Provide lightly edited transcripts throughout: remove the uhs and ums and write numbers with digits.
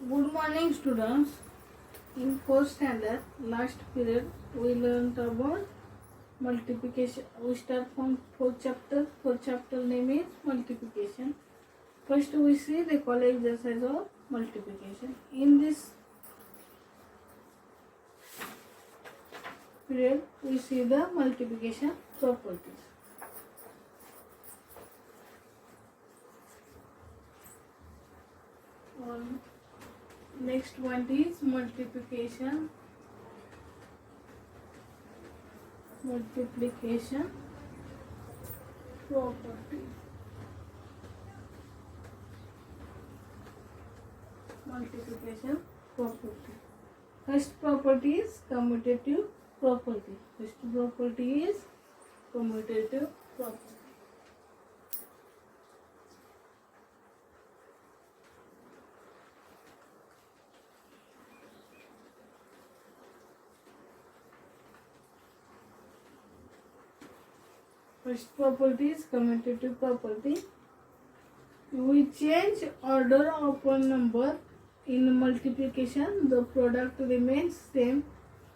Good morning, students. In fourth standard, last period, we learned about multiplication. We start from fourth chapter. Fourth chapter name is multiplication. First, we see the college exercise of multiplication. In this period, we see the multiplication properties. Next one is multiplication property. Multiplication property. First property is commutative property. First property is commutative property. First property is commutative property. We change order of a number in multiplication, the product remains same.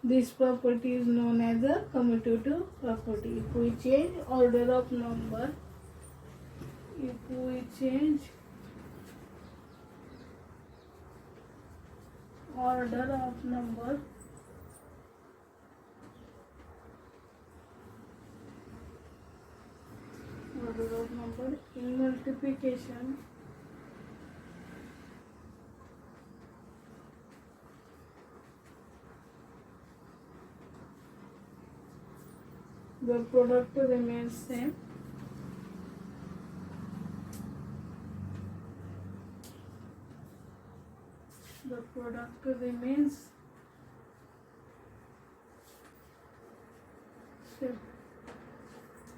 This property is known as a commutative property. If we change order of number, in multiplication, the product remains same. The product remains same.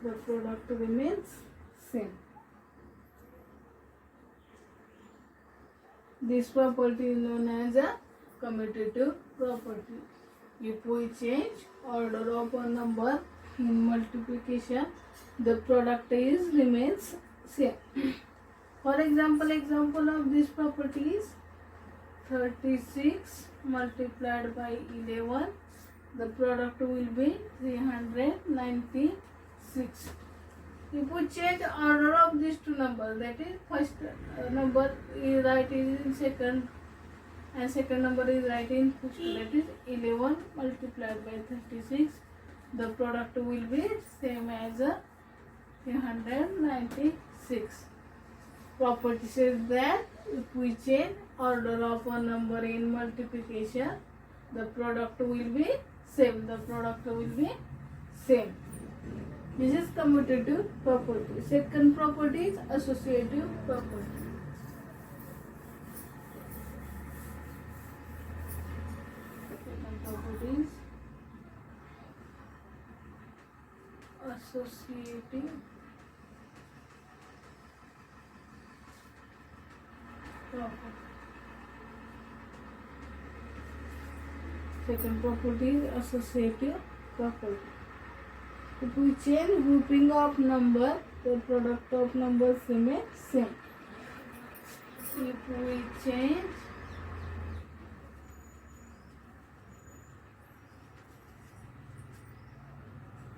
The product remains same. This property is known as a commutative property. If we change order of a number in multiplication, the product remains same. For example of this property is 36 multiplied by 11. The product will be 396. If we change order of these two numbers, that is first number is writing in second and second number is writing in first, that is 11 multiplied by 36. The product will be same as 396. Property says that if we change order of a number in multiplication, the product will be same. The product will be same. This is commutative property. Second property is associative property. Second property is associative property. Second property is associative property. If we change grouping of number, the product of numbers remains same. If we change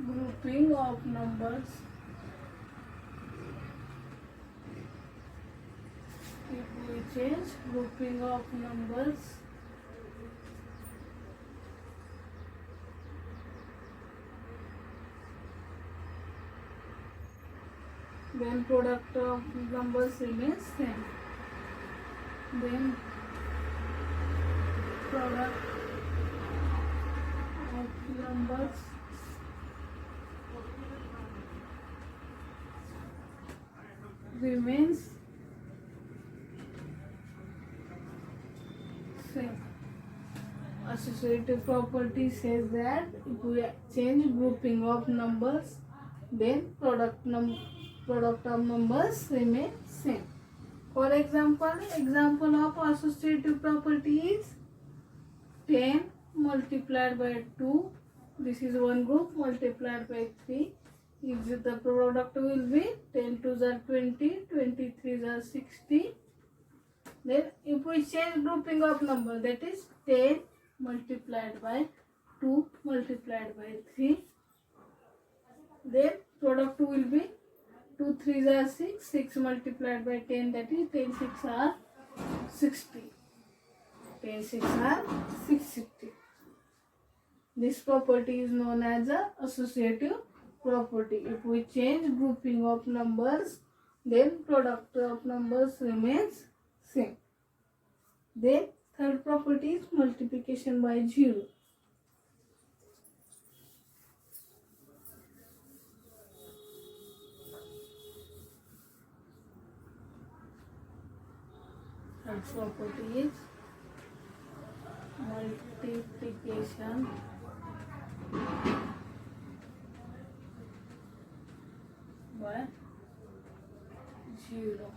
grouping of numbers, then product of numbers remains same. Then product of numbers remains same. Associative property says that if we change grouping of numbers, then product of numbers remain same. For example of associative property is 10 multiplied by 2. This is one group multiplied by 3. If the product will be 10 2s are 20, 23s are 60. Then if we change grouping of number, that is 10 multiplied by 2 multiplied by 3, then product will be 2 3s are 6, 6 multiplied by 10, that is 10 6 are 60. 10 6 are 660. This property is known as a associative property. If we change grouping of numbers, then product of numbers remains same. Then third property is multiplication by 0. Third property is multiplication by 0.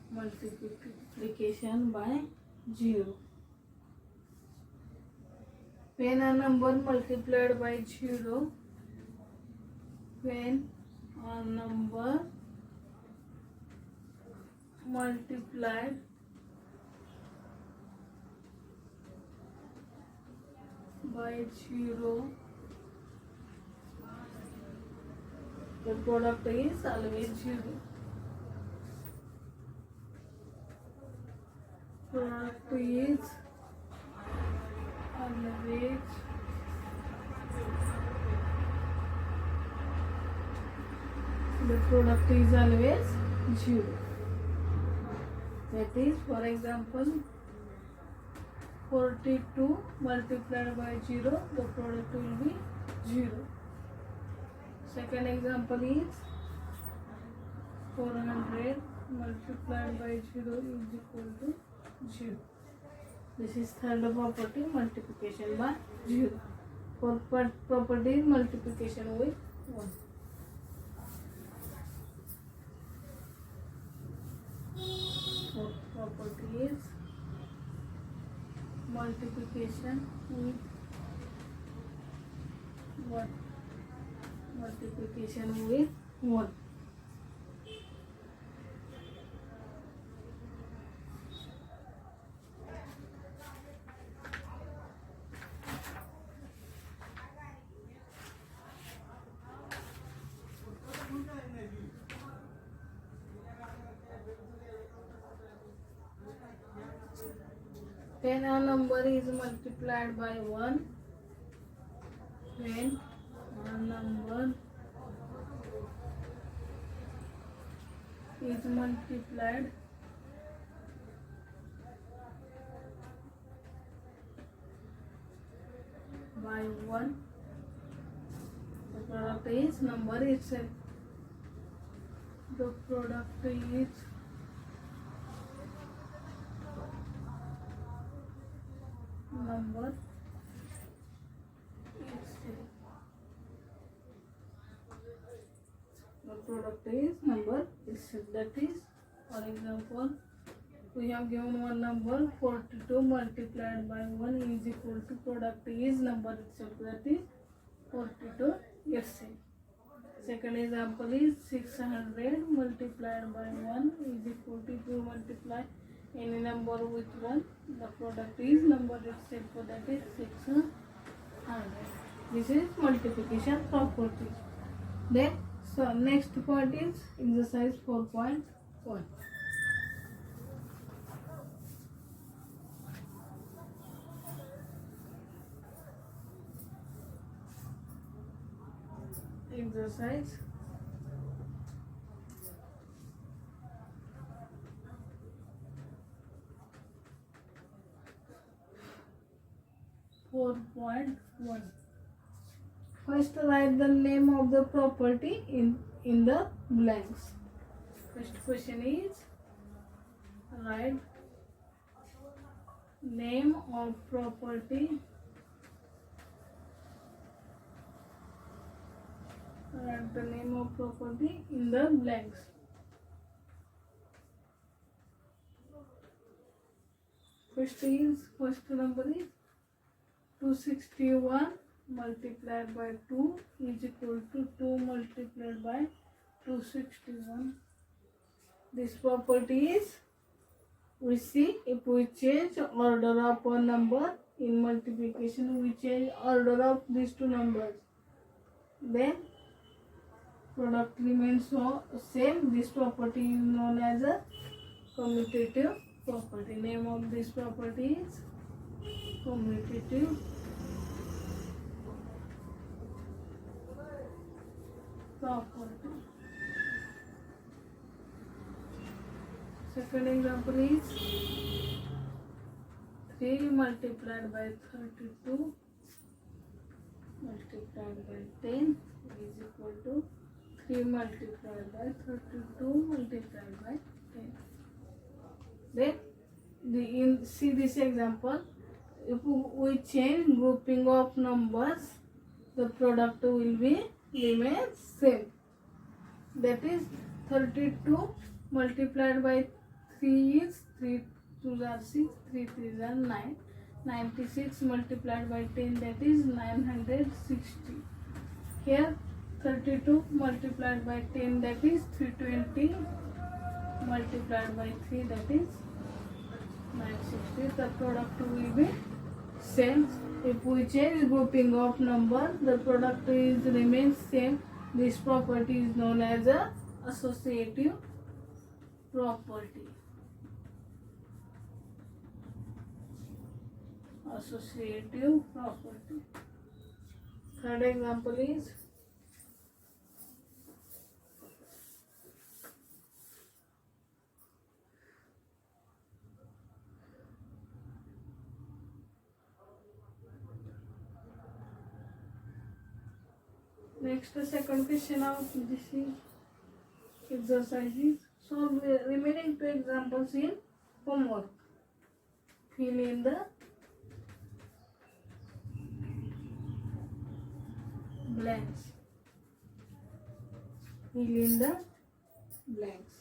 Multiplication by 0. When a number multiplied by 0, when a number multiplied by 0, the product is always 0. Product is always the product is always 0. That is, for example, 42 multiplied by 0, the product will be 0. Second example is 400 multiplied by 0 is equal to 0. This is third property, multiplication by 0. Fourth property is multiplication with 1. Fourth property is multiplication with 1. Multiplication with 1. When a number is multiplied by 1, when a number is multiplied by 1, the product is number itself. The product is number itself. The product is number itself. That is, for example, we have given one number 42 multiplied by 1 is equal to product is number itself, that is 42 itself. Second example is 600 multiplied by 1 is equal to, if you multiply any number with 1, the product is number itself, so that is 600. This is multiplication property. Then, so next point is exercise 4.1. Exercise 4.1. First write the name of the property in the blanks. First question is write name of property. Write the name of property in the blanks. First number is 261 multiplied by 2 is equal to 2 multiplied by 261. This property is we see if we change order of a number in multiplication, we change order of these two numbers, then product remains same. This property is known as a commutative property. Name of this property is commutative property. Second example is 3 multiplied by 32 multiplied by 10 is equal to 3 multiplied by 32 multiplied by 10. Then see this example. If we change grouping of numbers, the product will be remain same. That is 32 multiplied by 3 is 3 2s are 6, 3 3s are 9. 96 multiplied by 10, that is 960. Here 32 multiplied by 10, that is 320 multiplied by 3, that is 960. The product will be same. If we change grouping of number, the product is remains same. This property is known as a associative property. Associative property. Third example is next second question of this is exercises. Solve the remaining two examples in homework. Fill in the blanks. Fill in the blanks.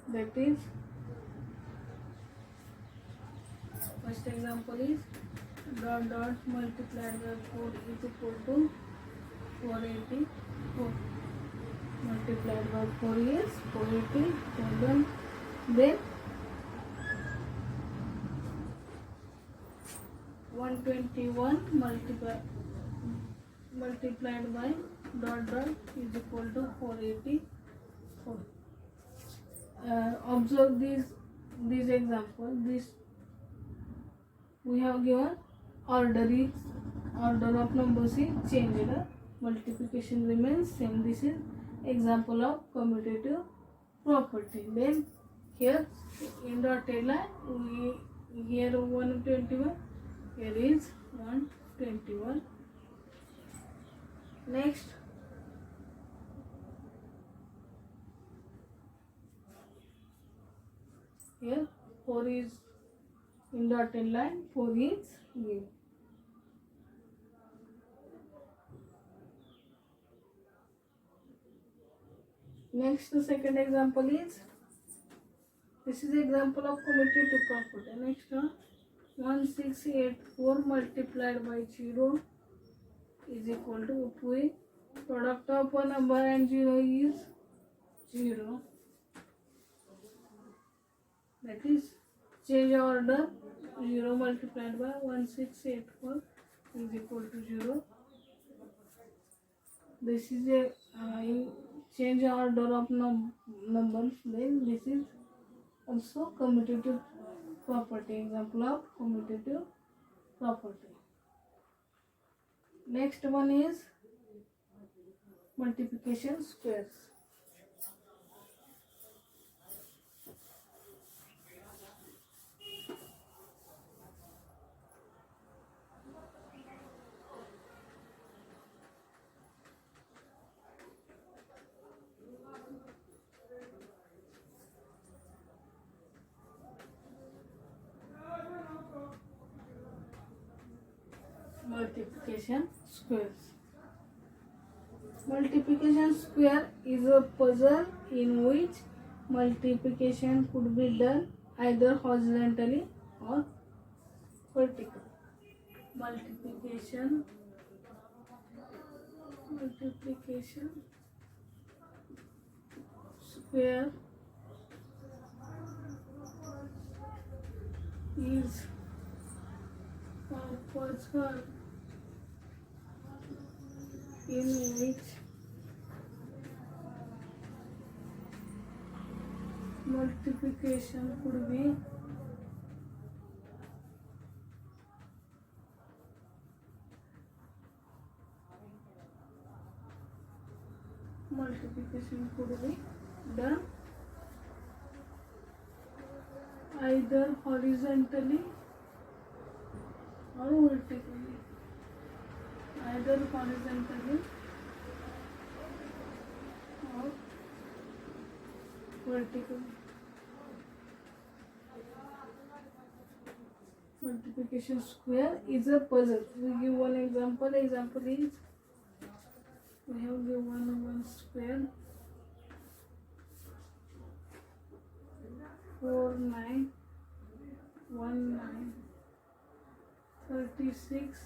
That is, first example is dot dot multiplied by 4 is equal to 484. Multiplied by 4 is 487. Then 121 multiplied by dot dot is equal to 484. Observe this example. This we have given order of numbers is changed. Multiplication remains same. This is example of commutative property. Then here in dotted line, here 121, here is 121. Next, here 4 is in dotted line, 4 is given. Next, the second example is, this is example of commutative property. Next one, 1684 multiplied by 0 is equal to, if we product of a number and 0 is 0, that is change order. 0 multiplied by 1684 is equal to 0. This is a change order of numbers. Then this is also commutative property, example of commutative property. Next one is multiplication squares. Multiplication squares. Multiplication square is a puzzle in which multiplication could be done either horizontally or vertically. Multiplication square is a puzzle in which multiplication could be done either horizontally or vertically. Either horizontally or vertically. Multiplication square is a puzzle. We give one example. Example is we have given one square 4 9 1 9 36.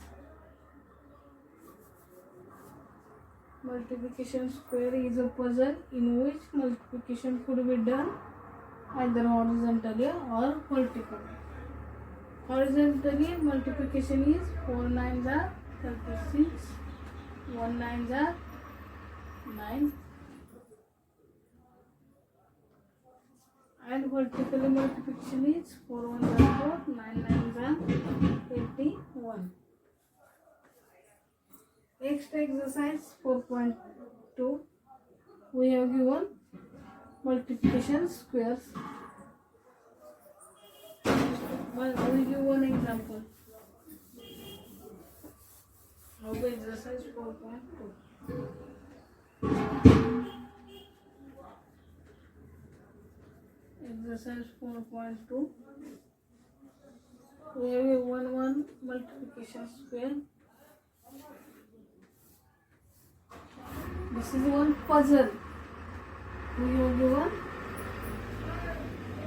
Multiplication square is a puzzle in which multiplication could be done either horizontally or vertically. Horizontally, multiplication is 4 9s are 36, 1 9s are 9, and vertically multiplication is 4 1s are 4, 9 9s are 81. Next exercise 4.2, we have given multiplication squares. Well, I will give one example of exercise 4.2. Exercise 4.2. We have a 1 multiplication square. This is one puzzle. We have given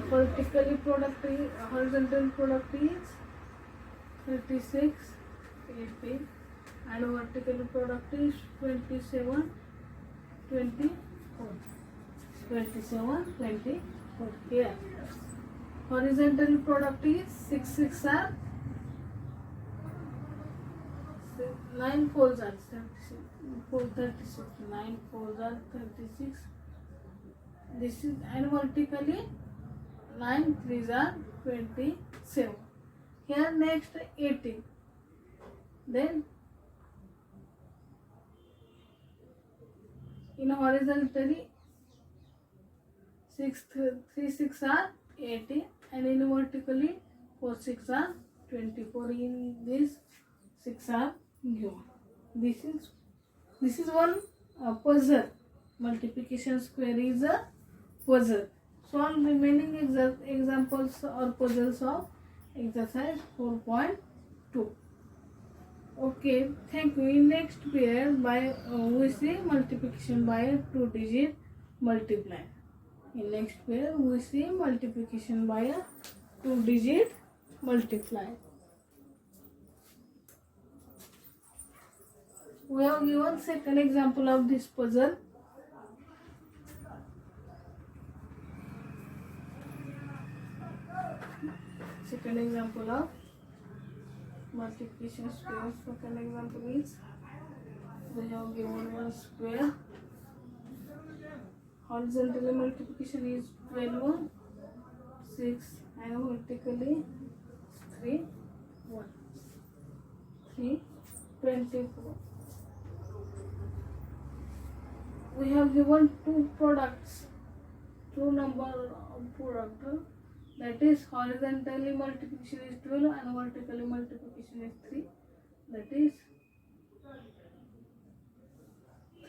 vertically product is, horizontal product is 36 80 and vertical product is 27 24. 27 24. Here horizontal product is 6 6 are 9 4s are 36, 36 9 4s are 36. This is, and vertically 9 3s are 27. Here next 18. Then in horizontally 6 3 6 are 80 and in vertically 4 6 are 24. In this 6 are given. This is one puzzle. Multiplication square is a puzzle. Solve remaining examples or puzzles of exercise 4.2. Okay, thank you. In next period, we see multiplication by a 2-digit multiplier. In next period, we see multiplication by a 2-digit multiplier. We have given second example of this puzzle. Second example of multiplication square. Second example is we have given one square. Horizontally multiplication is 12 6 and vertically 3 1 3 24. We have given two products, two number of product, that is horizontally multiplication is 12 and vertically multiplication is 3, that is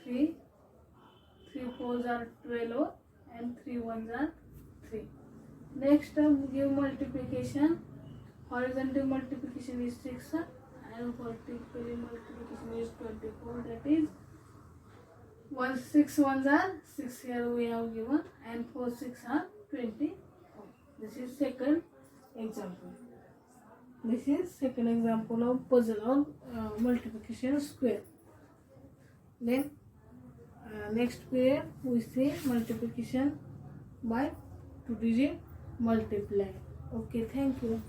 3 4s are 12 and 3 1s are 3. Next we give multiplication. Horizontal multiplication is 6 and vertically multiplication is 24, that is 6 1s are 6 here we have given and 4 6 are 24. This is second example. This is second example of puzzle of multiplication square. Then next period we see multiplication by 2-digit multiplier. Okay, thank you.